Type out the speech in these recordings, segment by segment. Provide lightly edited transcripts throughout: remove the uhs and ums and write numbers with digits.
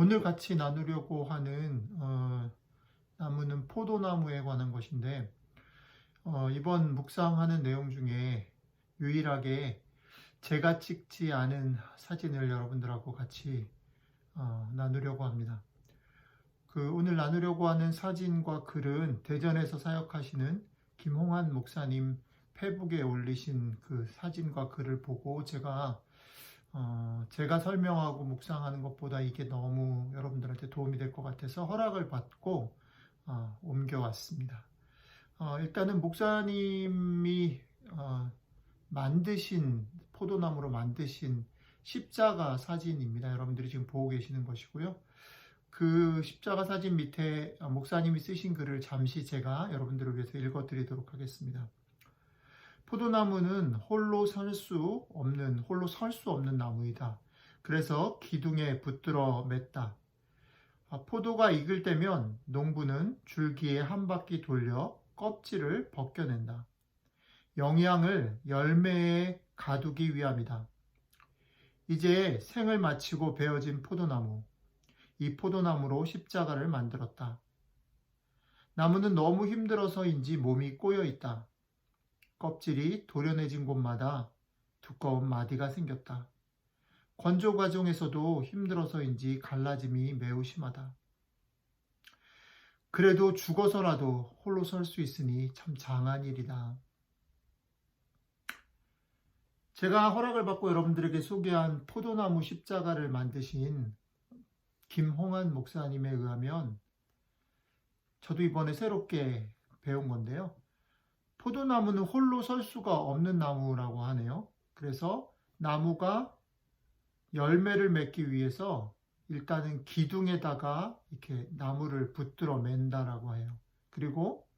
오늘 같이 나누려고 하는 나무는 포도나무에 관한 것인데 이번 묵상하는 내용 중에 유일하게 제가 찍지 않은 사진을 여러분들하고 같이 나누려고 합니다. 오늘 나누려고 하는 사진과 글은 대전에서 사역하시는 김홍한 목사님 페북에 올리신 그 사진과 글을 보고 제가 설명하고 묵상하는 것보다 이게 너무 여러분들한테 도움이 될 것 같아서 허락을 받고 옮겨왔습니다. 일단은 목사님이 만드신 포도나무로 만드신 십자가 사진입니다. 여러분들이 지금 보고 계시는 것이고요. 그 십자가 사진 밑에 목사님이 쓰신 글을 잠시 제가 여러분들을 위해서 읽어드리도록 하겠습니다. 포도나무는 홀로 설 수 없는 나무이다. 그래서 기둥에 붙들어 맸다. 포도가 익을 때면 농부는 줄기에 한 바퀴 돌려 껍질을 벗겨낸다. 영양을 열매에 가두기 위함이다. 이제 생을 마치고 베어진 포도나무. 이 포도나무로 십자가를 만들었다. 나무는 너무 힘들어서인지 몸이 꼬여 있다. 껍질이 도려내진 곳마다 두꺼운 마디가 생겼다. 건조 과정에서도 힘들어서인지 갈라짐이 매우 심하다. 그래도 죽어서라도 홀로 설 수 있으니 참 장한 일이다. 제가 허락을 받고 여러분들에게 소개한 포도나무 십자가를 만드신 김홍한 목사님에 의하면 저도 이번에 새롭게 배운 건데요. 포도나무는 홀로 설 수가 없는 나무라고 하네요. 그래서 나무가 열매를 맺기 위해서 일단은 기둥에다가 이렇게 나무를 붙들어 맨다라고 해요. 그리고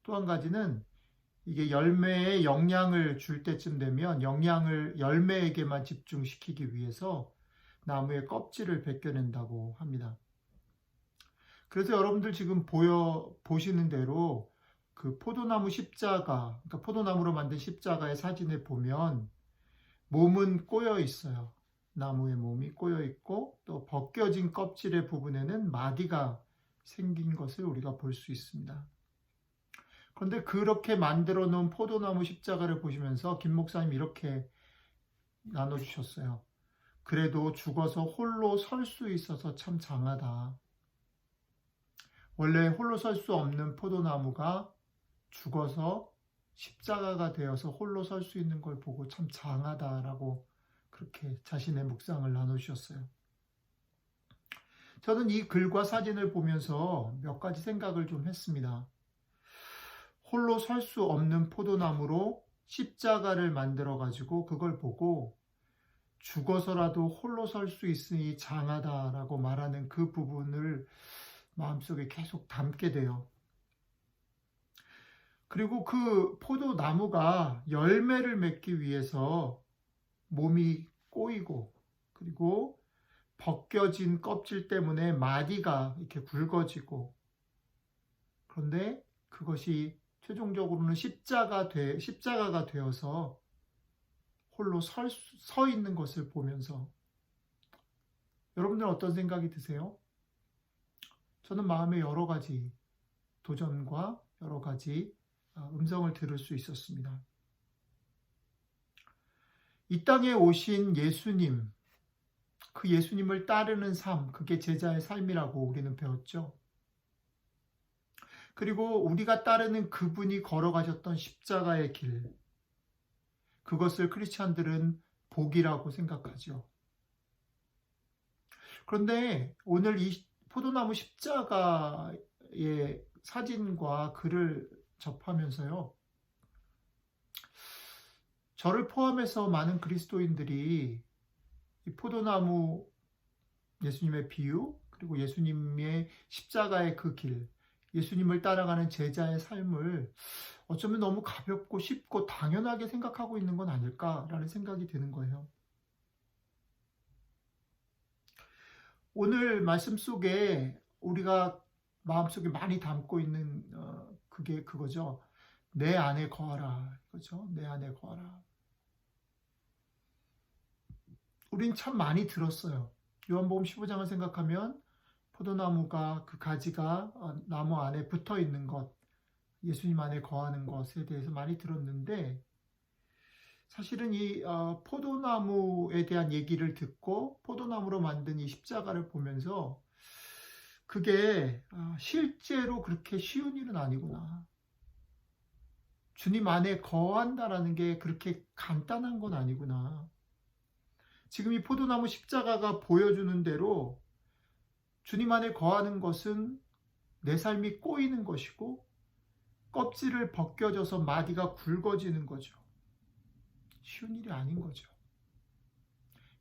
또 한 가지는 이게 열매에 영양을 줄 때쯤 되면 영양을 열매에게만 집중시키기 위해서 나무의 껍질을 벗겨낸다고 합니다. 그래서 여러분들 지금 보시는 대로 그 포도나무 십자가, 그러니까 포도나무로 만든 십자가의 사진을 보면 몸은 꼬여 있어요. 나무의 몸이 꼬여 있고 또 벗겨진 껍질의 부분에는 마디가 생긴 것을 우리가 볼 수 있습니다. 그런데 그렇게 만들어 놓은 포도나무 십자가를 보시면서 김 목사님 이렇게 나눠주셨어요. 그래도 죽어서 홀로 설 수 있어서 참 장하다. 원래 홀로 설 수 없는 포도나무가 죽어서 십자가가 되어서 홀로 설 수 있는 걸 보고 참 장하다라고 그렇게 자신의 묵상을 나누셨어요. 저는 이 글과 사진을 보면서 몇 가지 생각을 좀 했습니다. 홀로 설 수 없는 포도나무로 십자가를 만들어 가지고 그걸 보고 죽어서라도 홀로 설 수 있으니 장하다라고 말하는 그 부분을 마음속에 계속 담게 돼요. 그리고 그 포도나무가 열매를 맺기 위해서 몸이 꼬이고 그리고 벗겨진 껍질 때문에 마디가 이렇게 굵어지고 그런데 그것이 최종적으로는 십자가가 되어서 홀로 서 있는 것을 보면서 여러분들은 어떤 생각이 드세요? 저는 마음에 여러 가지 도전과 여러 가지 음성을 들을 수 있었습니다. 이 땅에 오신 예수님, 그 예수님을 따르는 삶, 그게 제자의 삶이라고 우리는 배웠죠. 그리고 우리가 따르는 그분이 걸어가셨던 십자가의 길, 그것을 크리스찬들은 복이라고 생각하죠. 그런데 오늘 이 포도나무 십자가의 사진과 글을 접하면서요, 저를 포함해서 많은 그리스도인들이 이 포도나무 예수님의 비유, 그리고 예수님의 십자가의 그 길, 예수님을 따라가는 제자의 삶을 어쩌면 너무 가볍고 쉽고 당연하게 생각하고 있는 건 아닐까라는 생각이 드는 거예요. 오늘 말씀 속에 우리가 마음속에 많이 담고 있는 그게 그거죠. 내 안에 거하라. 그렇죠? 내 안에 거하라. 우린 참 많이 들었어요. 요한복음 15장을 생각하면 포도나무가 그 가지가 나무 안에 붙어 있는 것, 예수님 안에 거하는 것에 대해서 많이 들었는데 사실은 이 포도나무에 대한 얘기를 듣고 포도나무로 만든 이 십자가를 보면서 그게 실제로 그렇게 쉬운 일은 아니구나. 주님 안에 거한다라는 게 그렇게 간단한 건 아니구나. 지금 이 포도나무 십자가가 보여주는 대로 주님 안에 거하는 것은 내 삶이 꼬이는 것이고 껍질을 벗겨져서 마디가 굵어지는 거죠. 쉬운 일이 아닌 거죠.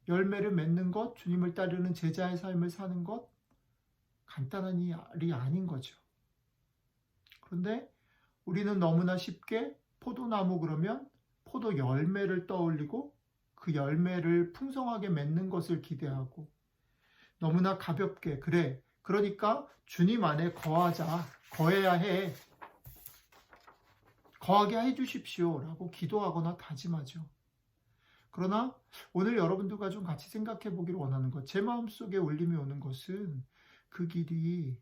열매를 맺는 것, 주님을 따르는 제자의 삶을 사는 것, 간단한 일이 아닌 거죠. 그런데 우리는 너무나 쉽게 포도나무 그러면 포도 열매를 떠올리고 그 열매를 풍성하게 맺는 것을 기대하고 너무나 가볍게 그래 그러니까 주님 안에 거해야 해 거하게 해주십시오 라고 기도하거나 다짐하죠. 그러나 오늘 여러분들과 좀 같이 생각해 보기를 원하는 것, 제 마음속에 울림이 오는 것은 그 길이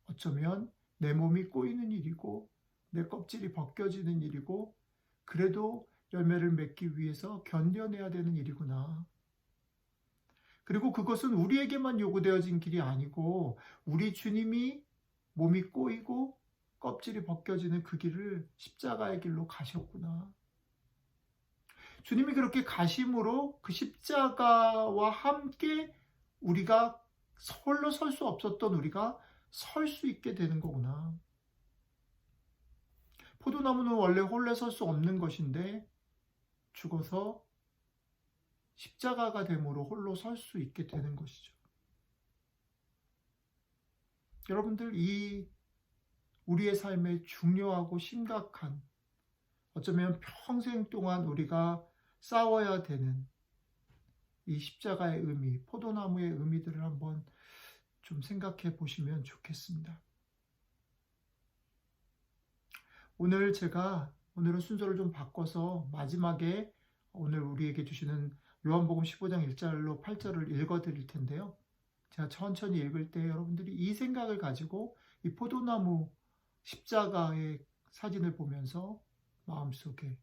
어쩌면 내 몸이 꼬이는 일이고 내 껍질이 벗겨지는 일이고 그래도 열매를 맺기 위해서 견뎌내야 되는 일이구나. 그리고 그것은 우리에게만 요구되어진 길이 아니고 우리 주님이 몸이 꼬이고 껍질이 벗겨지는 그 길을 십자가의 길로 가셨구나. 주님이 그렇게 가심으로 그 십자가와 함께 우리가 홀로 설 수 없었던 우리가 설 수 있게 되는 거구나. 포도나무는 원래 홀로 설 수 없는 것인데 죽어서 십자가가 됨으로 홀로 설 수 있게 되는 것이죠. 여러분들 이 우리의 삶에 중요하고 심각한 어쩌면 평생 동안 우리가 싸워야 되는 이 십자가의 의미, 포도나무의 의미들을 한번 좀 생각해 보시면 좋겠습니다. 오늘은 순서를 좀 바꿔서 마지막에 오늘 우리에게 주시는 요한복음 15장 1절로 8절을 읽어 드릴 텐데요. 제가 천천히 읽을 때 여러분들이 이 생각을 가지고 이 포도나무 십자가의 사진을 보면서 마음속에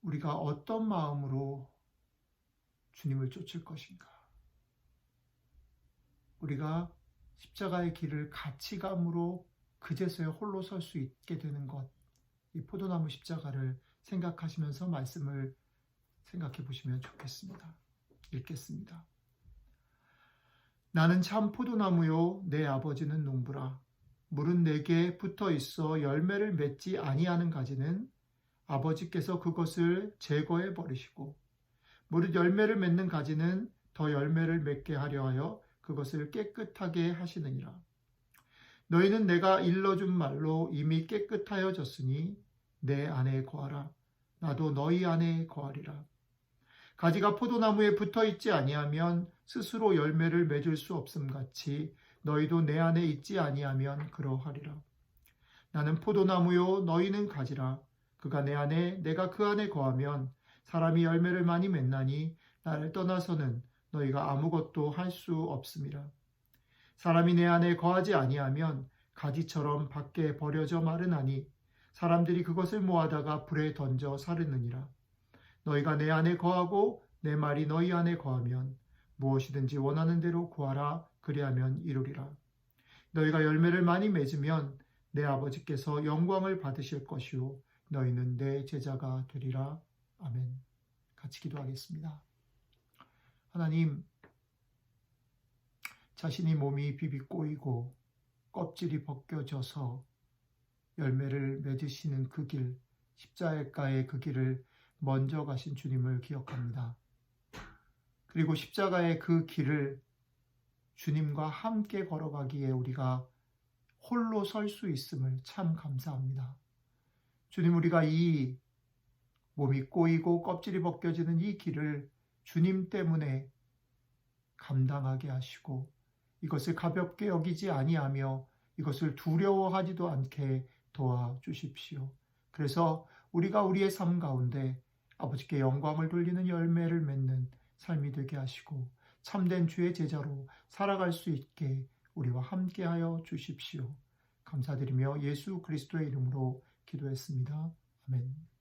우리가 어떤 마음으로 주님을 쫓을 것인가? 우리가 십자가의 길을 같이 감으로 그제서야 홀로 설 수 있게 되는 것, 이 포도나무 십자가를 생각하시면서 말씀을 생각해 보시면 좋겠습니다. 읽겠습니다. 나는 참 포도나무요 내 아버지는 농부라. 물은 내게 붙어 있어 열매를 맺지 아니하는 가지는 아버지께서 그것을 제거해 버리시고 무릇 열매를 맺는 가지는 더 열매를 맺게 하려 하여 그것을 깨끗하게 하시느니라. 너희는 내가 일러준 말로 이미 깨끗하여졌으니 내 안에 거하라. 나도 너희 안에 거하리라. 가지가 포도나무에 붙어 있지 아니하면 스스로 열매를 맺을 수 없음 같이 너희도 내 안에 있지 아니하면 그러하리라. 나는 포도나무요 너희는 가지라. 그가 내 안에 내가 그 안에 거하면 사람이 열매를 많이 맺나니 나를 떠나서는 너희가 아무것도 할 수 없음이라. 사람이 내 안에 거하지 아니하면 가지처럼 밖에 버려져 마르나니 사람들이 그것을 모아다가 불에 던져 사르느니라. 너희가 내 안에 거하고 내 말이 너희 안에 거하면 무엇이든지 원하는 대로 구하라. 그리하면 이루리라. 너희가 열매를 많이 맺으면 내 아버지께서 영광을 받으실 것이요 너희는 내 제자가 되리라. 아멘. 같이 기도하겠습니다. 하나님, 자신이 몸이 비비 꼬이고 껍질이 벗겨져서 열매를 맺으시는 그 길, 십자가의 그 길을 먼저 가신 주님을 기억합니다. 그리고 십자가의 그 길을 주님과 함께 걸어가기에 우리가 홀로 설 수 있음을 참 감사합니다. 주님, 우리가 이 몸이 꼬이고 껍질이 벗겨지는 이 길을 주님 때문에 감당하게 하시고 이것을 가볍게 여기지 아니하며 이것을 두려워하지도 않게 도와주십시오. 그래서 우리가 우리의 삶 가운데 아버지께 영광을 돌리는 열매를 맺는 삶이 되게 하시고 참된 주의 제자로 살아갈 수 있게 우리와 함께하여 주십시오. 감사드리며 예수 그리스도의 이름으로 기도했습니다. 아멘.